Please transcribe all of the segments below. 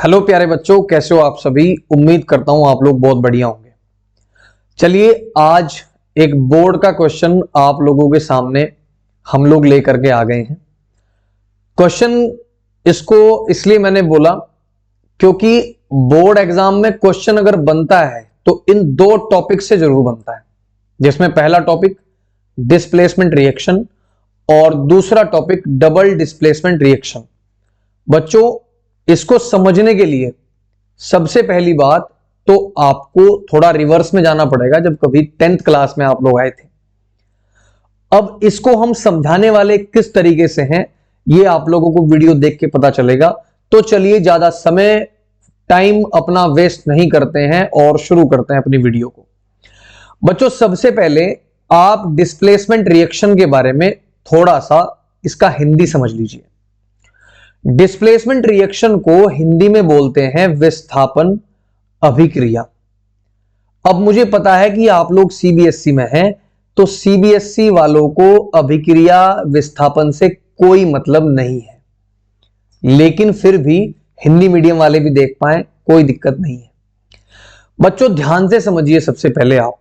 Hello प्यारे बच्चों, कैसे हो आप सभी। उम्मीद करता हूं आप लोग बहुत बढ़िया होंगे। चलिए आज एक बोर्ड का क्वेश्चन आप लोगों के सामने हम लोग लेकर के आ गए हैं। क्वेश्चन इसको इसलिए मैंने बोला क्योंकि बोर्ड एग्जाम में क्वेश्चन अगर बनता है तो इन दो टॉपिक से जरूर बनता है, जिसमें पहला टॉपिक डिस्प्लेसमेंट रिएक्शन और दूसरा टॉपिक डबल डिस्प्लेसमेंट रिएक्शन। बच्चों इसको समझने के लिए सबसे पहली बात तो आपको थोड़ा रिवर्स में जाना पड़ेगा, जब कभी 10th क्लास में आप लोग आए थे। अब इसको हम समझाने वाले किस तरीके से हैं ये आप लोगों को वीडियो देख के पता चलेगा। तो चलिए ज्यादा समय टाइम अपना वेस्ट नहीं करते हैं और शुरू करते हैं अपनी वीडियो को। बच्चों सबसे पहले आप डिस्प्लेसमेंट रिएक्शन के बारे में थोड़ा सा इसका हिंदी समझ लीजिए। डिस्प्लेसमेंट रिएक्शन को हिंदी में बोलते हैं विस्थापन अभिक्रिया। अब मुझे पता है कि आप लोग सीबीएसई में हैं, तो सीबीएसई वालों को अभिक्रिया विस्थापन से कोई मतलब नहीं है, लेकिन फिर भी हिंदी मीडियम वाले भी देख पाए, कोई दिक्कत नहीं है। बच्चों ध्यान से समझिए, सबसे पहले आप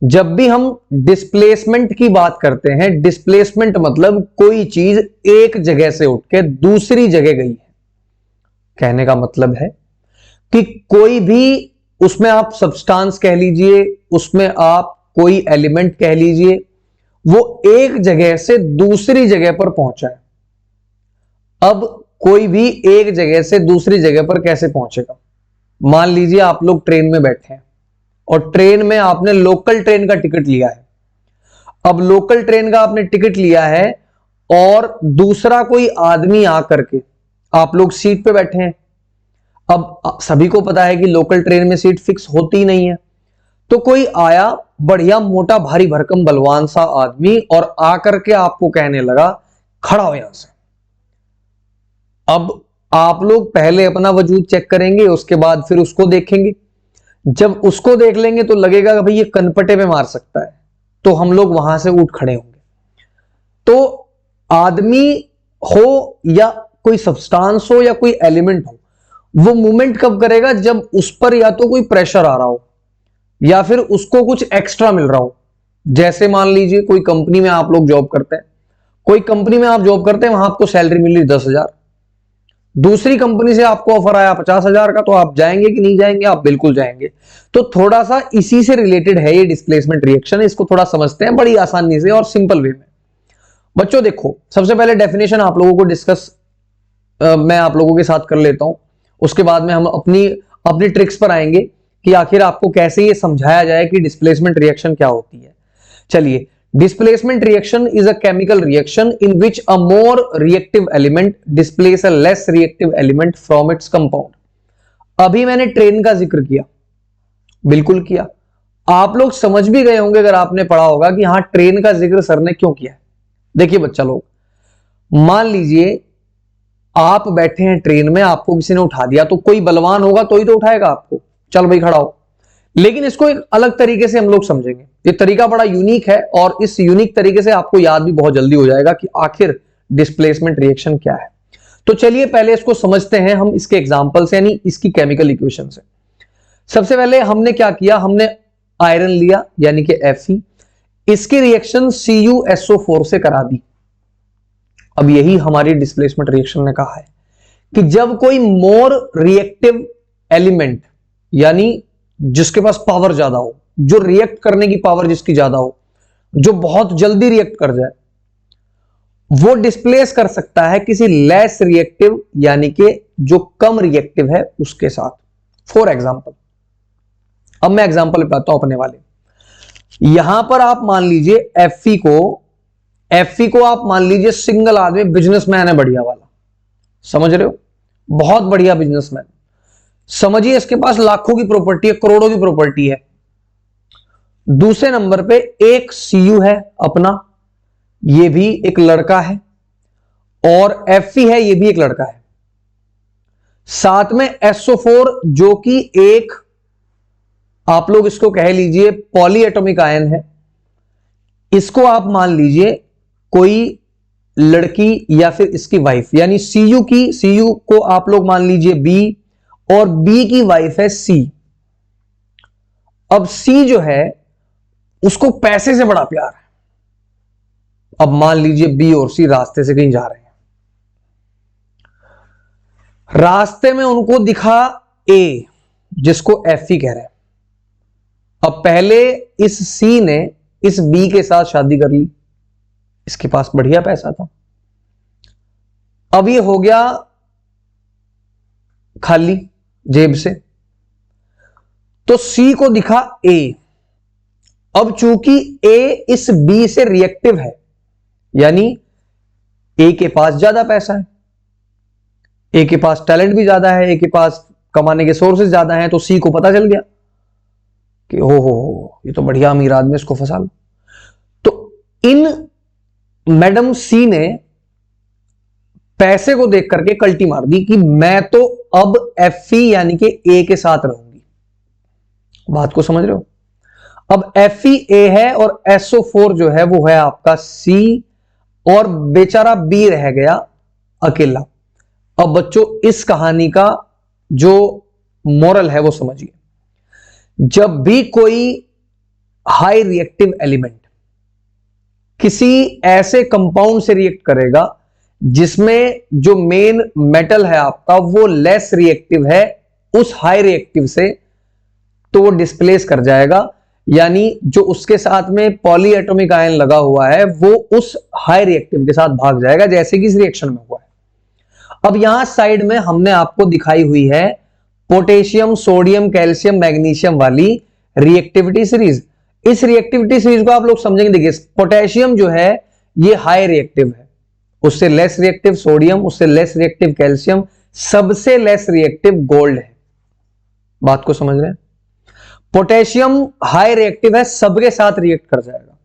जब भी हम डिस्प्लेसमेंट की बात करते हैं, डिस्प्लेसमेंट मतलब कोई चीज एक जगह से उठ के दूसरी जगह गई है। कहने का मतलब है कि कोई भी, उसमें आप सब्सटेंस कह लीजिए, उसमें आप कोई एलिमेंट कह लीजिए, वो एक जगह से दूसरी जगह पर पहुंचा है। अब कोई भी एक जगह से दूसरी जगह पर कैसे पहुंचेगा। मान लीजिए आप लोग ट्रेन में बैठे हैं और ट्रेन में आपने लोकल ट्रेन का टिकट लिया है। अब लोकल ट्रेन का आपने टिकट लिया है और दूसरा कोई आदमी आकर के, आप लोग सीट पे बैठे हैं। अब सभी को पता है कि लोकल ट्रेन में सीट फिक्स होती नहीं है, तो कोई आया बढ़िया मोटा भारी भरकम बलवान सा आदमी और आकर के आपको कहने लगा खड़ा हो यहां से। अब आप लोग पहले अपना वजूद चेक करेंगे, उसके बाद फिर उसको देखेंगे। जब उसको देख लेंगे तो लगेगा कि भाई ये कनपटे पे मार सकता है, तो हम लोग वहां से उठ खड़े होंगे। तो आदमी हो या कोई सब्सटेंस हो या कोई एलिमेंट हो, वो मूवमेंट कब करेगा, जब उस पर या तो कोई प्रेशर आ रहा हो या फिर उसको कुछ एक्स्ट्रा मिल रहा हो। जैसे मान लीजिए कोई कंपनी में आप लोग जॉब करते हैं, कोई कंपनी में आप जॉब करते हैं, वहां आपको सैलरी मिल रही 10,000, दूसरी कंपनी से आपको ऑफर आया 50,000 का, तो आप जाएंगे कि नहीं जाएंगे? आप बिल्कुल जाएंगे। तो थोड़ा सा इसी से रिलेटेड है ये डिस्प्लेसमेंट रिएक्शन। इसको थोड़ा समझते हैं बड़ी आसानी से और सिंपल वे में। बच्चों देखो, सबसे पहले डेफिनेशन आप लोगों को डिस्कस मैं आप लोगों के साथ कर लेता हूं, उसके बाद में हम अपनी ट्रिक्स पर आएंगे कि आखिर आपको कैसे ये समझाया जाए कि डिस्प्लेसमेंट रिएक्शन क्या होती है। चलिए, displacement reaction is a chemical reaction in which a more reactive element displace a less reactive element from its compound। अभी मैंने ट्रेन का जिक्र किया, बिल्कुल किया। आप लोग समझ भी गए होंगे अगर आपने पढ़ा होगा कि हां ट्रेन का जिक्र सर ने क्यों किया है। देखिए बच्चा लोग, मान लीजिए आप बैठे हैं ट्रेन में, आपको किसी ने उठा दिया, तो कोई बलवान होगा तो ही तो उठाएगा आपको, चल भाई खड़ा हो। लेकिन इसको एक अलग तरीके से हम लोग समझेंगे। ये तरीका बड़ा यूनिक है और इस यूनिक तरीके से आपको याद भी बहुत जल्दी हो जाएगा कि आखिर डिस्प्लेसमेंट रिएक्शन क्या है। तो चलिए पहले इसको समझते हैं हम इसके एग्जांपल से, यानी इसकी केमिकल इक्वेशन से। सबसे पहले हमने क्या किया, हमने आयरन लिया यानी कि Fe, इसकी रिएक्शन CuSO4 से करा दी। अब यही हमारी डिस्प्लेसमेंट रिएक्शन ने कहा है कि जब कोई मोर रिएक्टिव एलिमेंट, यानी जिसके पास पावर ज्यादा हो, जो रिएक्ट करने की पावर जिसकी ज्यादा हो, जो बहुत जल्दी रिएक्ट कर जाए, वो डिस्प्लेस कर सकता है किसी लेस रिएक्टिव यानी कि जो कम रिएक्टिव है उसके साथ। फॉर एग्जांपल, अब मैं एग्जांपल बताता हूं अपने वाले। यहां पर आप मान लीजिए Fe को आप मान लीजिए सिंगल आदमी बिजनेसमैन है, बढ़िया वाला, समझ रहे हो, बहुत बढ़िया बिजनेसमैन। समझिए इसके पास लाखों की प्रॉपर्टी है, करोड़ों की प्रॉपर्टी है। दूसरे नंबर पे एक Cu है अपना, ये भी एक लड़का है, और Fe है, ये भी एक लड़का है। साथ में SO4 जो कि एक, आप लोग इसको कह लीजिए पॉली एटॉमिक आयन है। इसको आप मान लीजिए कोई लड़की या फिर इसकी वाइफ, यानी Cu को आप लोग मान लीजिए B और बी की वाइफ है सी। अब सी जो है उसको पैसे से बड़ा प्यार है। अब मान लीजिए बी और सी रास्ते से कहीं जा रहे हैं, रास्ते में उनको दिखा ए जिसको एफ ई कह रहे हैं। अब पहले इस सी ने इस बी के साथ शादी कर ली, इसके पास बढ़िया पैसा था। अब ये हो गया खाली जेब से, तो सी को दिखा ए। अब चूंकि ए इस बी से रिएक्टिव है, यानी ए के पास ज्यादा पैसा है, ए के पास टैलेंट भी ज्यादा है, ए के पास कमाने के सोर्सेज ज्यादा हैं, तो सी को पता चल गया कि हो ये तो बढ़िया अमीर आदमी, इसको फंसा लो। तो इन मैडम सी ने पैसे को देख करके कल्टी मार दी कि मैं तो अब एफ ई यानी कि ए के साथ रहूंगी। बात को समझ रहे हो? अब एफ ई ए है और SO4 जो है वो है आपका सी, और बेचारा बी रह गया अकेला। अब बच्चों इस कहानी का जो मोरल है वो समझिए। जब भी कोई हाई रिएक्टिव एलिमेंट किसी ऐसे कंपाउंड से रिएक्ट करेगा जिसमें जो मेन मेटल है आपका वो लेस रिएक्टिव है उस हाई रिएक्टिव से, तो वो डिस्प्लेस कर जाएगा, यानी जो उसके साथ में पॉली एटॉमिक आयन लगा हुआ है वो उस हाई रिएक्टिव के साथ भाग जाएगा, जैसे कि इस रिएक्शन में हुआ है। अब यहां साइड में हमने आपको दिखाई हुई है पोटेशियम, सोडियम, कैल्शियम, मैग्नीशियम वाली रिएक्टिविटी सीरीज। इस रिएक्टिविटी सीरीज को आप लोग समझेंगे। देखिए पोटेशियम जो है ये हाई रिएक्टिव है, उससे लेस रिएक्टिव सोडियम, उससे लेस रिएक्टिव कैल्शियम, सबसे लेस रिएक्टिव गोल्ड है। बात को समझ रहे हैं? पोटेशियम हाई रिएक्टिव है, सबके साथ रिएक्ट कर जाएगा।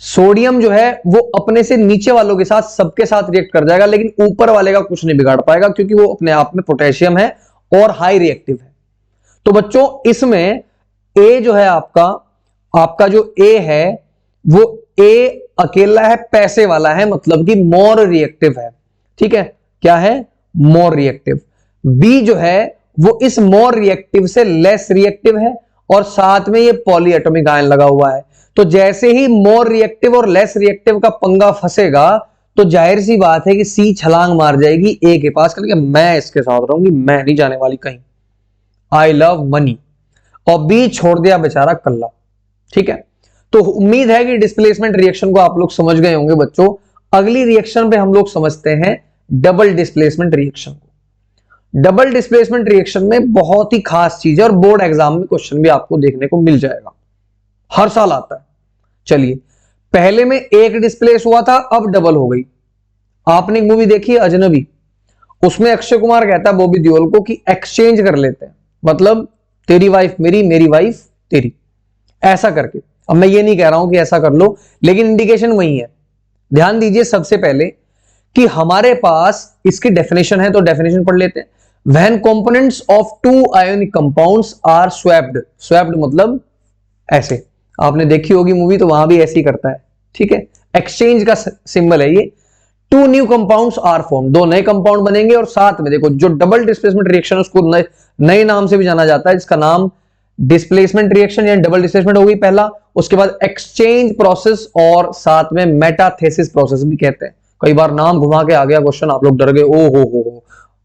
सोडियम जो है वो अपने से नीचे वालों के साथ सबके साथ रिएक्ट कर जाएगा, लेकिन ऊपर वाले का कुछ नहीं बिगाड़ पाएगा क्योंकि वो अपने आप में पोटेशियम है और हाई रिएक्टिव है। तो बच्चों इसमें ए जो है आपका जो ए है वो ए अकेला है, पैसे वाला है, मतलब कि मोर रिएक्टिव है। ठीक है, क्या है? More reactive. बी जो है वो इस मोर रिएक्टिव से लेस रिएक्टिव है और साथ में ये पॉली एटॉमिक आयन लगा हुआ है। तो जैसे ही मोर रिएक्टिव और लेस रिएक्टिव का पंगा फंसेगा तो जाहिर सी बात है कि सी छलांग मार जाएगी ए के पास करके, मैं इसके साथ रहूंगी, मैं नहीं जाने वाली कहीं, आई लव मनी। और बी छोड़ दिया बेचारा कल्ला। ठीक है, तो उम्मीद है कि डिस्प्लेसमेंट रिएक्शन को आप लोग समझ गए होंगे बच्चों। अगली रिएक्शन पे हम लोग समझते हैं डबल डिस्प्लेसमेंट रिएक्शन को। डबल डिस्प्लेसमेंट रिएक्शन में बहुत ही खास चीज है और बोर्ड एग्जाम में क्वेश्चन भी आपको देखने को मिल जाएगा, हर साल आता है। चलिए, पहले में एक डिस्प्लेस हुआ था, अब डबल हो गई। आपने एक मूवी देखी है अजनबी, उसमें अक्षय कुमार कहता है बॉबी देओल को कि एक्सचेंज कर लेते हैं, मतलब तेरी वाइफ मेरी, मेरी वाइफ तेरी, ऐसा करके। अब मैं ये नहीं कह रहा हूं कि ऐसा कर लो, लेकिन इंडिकेशन वही है। ध्यान दीजिए सबसे पहले कि हमारे पास इसकी डेफिनेशन है, तो डेफिनेशन पढ़ लेते हैं। When components of two ionic compounds are swapped, swapped मतलब ऐसे, आपने देखी होगी मूवी तो वहां भी ऐसे ही करता है। ठीक है, एक्सचेंज का सिंबल है ये। Two new compounds are form, दो नए कंपाउंड बनेंगे और साथ में देखो जो डबल डिस्प्लेसमेंट रिएक्शन उसको नए नाम से भी जाना जाता है, जिसका नाम डिस्प्लेसमेंट रिएक्शन यानी डबल डिस्प्लेसमेंट हो गई पहला, उसके बाद एक्सचेंज प्रोसेस और साथ में मेटाथेसिस प्रोसेस भी कहते हैं। कई बार नाम घुमा के आ गया क्वेश्चन, आप लोग डर गए,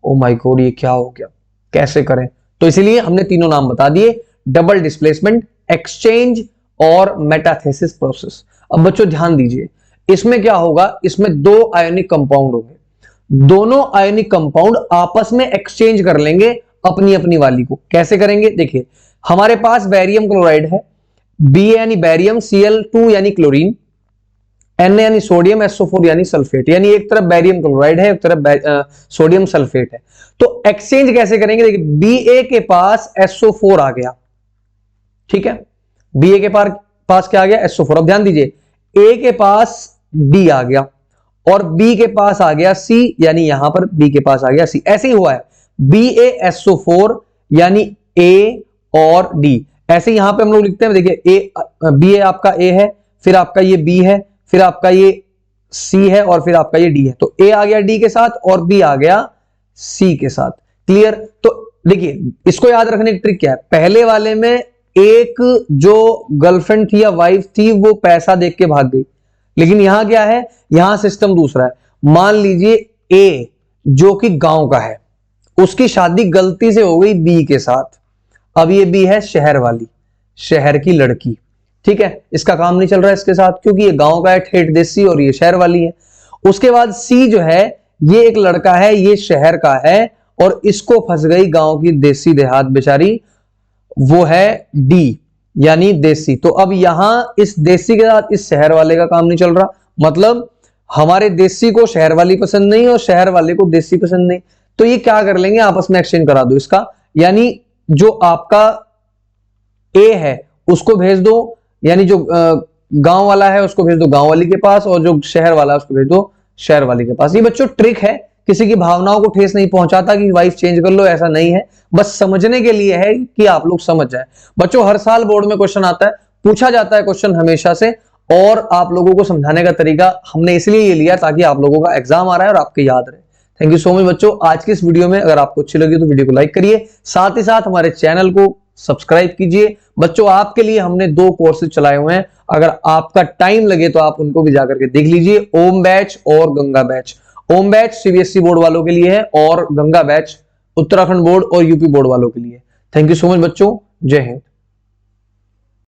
ओ माय गॉड ये क्या हो गया, कैसे करें? तो इसीलिए हमने तीनों नाम बता दिए, डबल डिस्प्लेसमेंट, एक्सचेंज और मेटाथेसिस प्रोसेस। अब बच्चों ध्यान दीजिए, इसमें क्या होगा, इसमें दो आयोनिक कंपाउंड होंगे, दोनों आयोनिक कंपाउंड आपस में एक्सचेंज कर लेंगे अपनी अपनी वाली को। कैसे करेंगे? देखिए, हमारे पास बैरियम क्लोराइड है, बी यानी बैरियम, Cl2 यानी क्लोरीन, Na यानी सोडियम, SO4 यानी सल्फेट, यानी एक तरफ बैरियम क्लोराइड है, एक तरफ सोडियम सल्फेट है। तो एक्सचेंज कैसे करेंगे? देखिए, Ba के पास SO4 आ गया, ठीक है, Ba के पास क्या आ गया? SO4। अब ध्यान दीजिए, A के पास D आ गया और B के पास आ गया C, यानी यहां पर B के पास आ गया C। ऐसे ही हुआ है, BaSO4 यानी A और D। ऐसे यहां पे हम लोग लिखते हैं, देखिए BA आपका A है, फिर आपका ये B है, फिर आपका ये C है और फिर आपका ये D है। तो A आ गया D के साथ और B आ गया C के साथ। क्लियर? तो देखिए इसको याद रखने की ट्रिक क्या है, पहले वाले में एक जो गर्लफ्रेंड थी या वाइफ थी वो पैसा देख के भाग गई, लेकिन यहां क्या है, यहां सिस्टम दूसरा है। मान लीजिए ए जो कि गांव का है, उसकी शादी गलती से हो गई बी के साथ। अब ये बी है शहर वाली, शहर की लड़की, ठीक है, इसका काम नहीं चल रहा है इसके साथ क्योंकि ये गांव का है ठेठ देसी और ये शहर वाली है। उसके बाद सी जो है, ये एक लड़का है, ये शहर का है और इसको फंस गई गांव की देसी देहात बेचारी, वो है डी यानी देसी। तो अब यहां इस देसी के साथ इस शहर वाले का काम नहीं चल रहा, मतलब हमारे देसी को शहर वाली पसंद नहीं और शहर वाले को देसी पसंद नहीं। तो ये क्या कर लेंगे, आपस में एक्सचेंज करा दो इसका, यानी जो आपका ए है उसको भेज दो, यानी जो गांव वाला है उसको भेज दो गांव वाली के पास और जो शहर वाला है उसको भेज दो शहर वाली के पास। ये बच्चों ट्रिक है, किसी की भावनाओं को ठेस नहीं पहुंचाता कि वाइफ चेंज कर लो, ऐसा नहीं है, बस समझने के लिए है कि आप लोग समझ जाए। बच्चों हर साल बोर्ड में क्वेश्चन आता है, पूछा जाता है क्वेश्चन हमेशा से, और आप लोगों को समझाने का तरीका हमने इसलिए ये लिया ताकि आप लोगों का एग्जाम आ रहा है और आपके याद रहे। थैंक यू सो मच बच्चों, आज की इस वीडियो में अगर आपको अच्छी लगी तो वीडियो को लाइक करिए, साथ ही साथ हमारे चैनल को सब्सक्राइब कीजिए। बच्चों आपके लिए हमने 2 कोर्सेज चलाए हुए हैं, अगर आपका टाइम लगे तो आप उनको भी जाकर के देख लीजिए, ओम बैच और गंगा बैच। ओम बैच सीबीएसई बोर्ड वालों के लिए है और गंगा बैच उत्तराखंड बोर्ड और यूपी बोर्ड वालों के लिए। थैंक यू सो मच बच्चों, जय हिंद।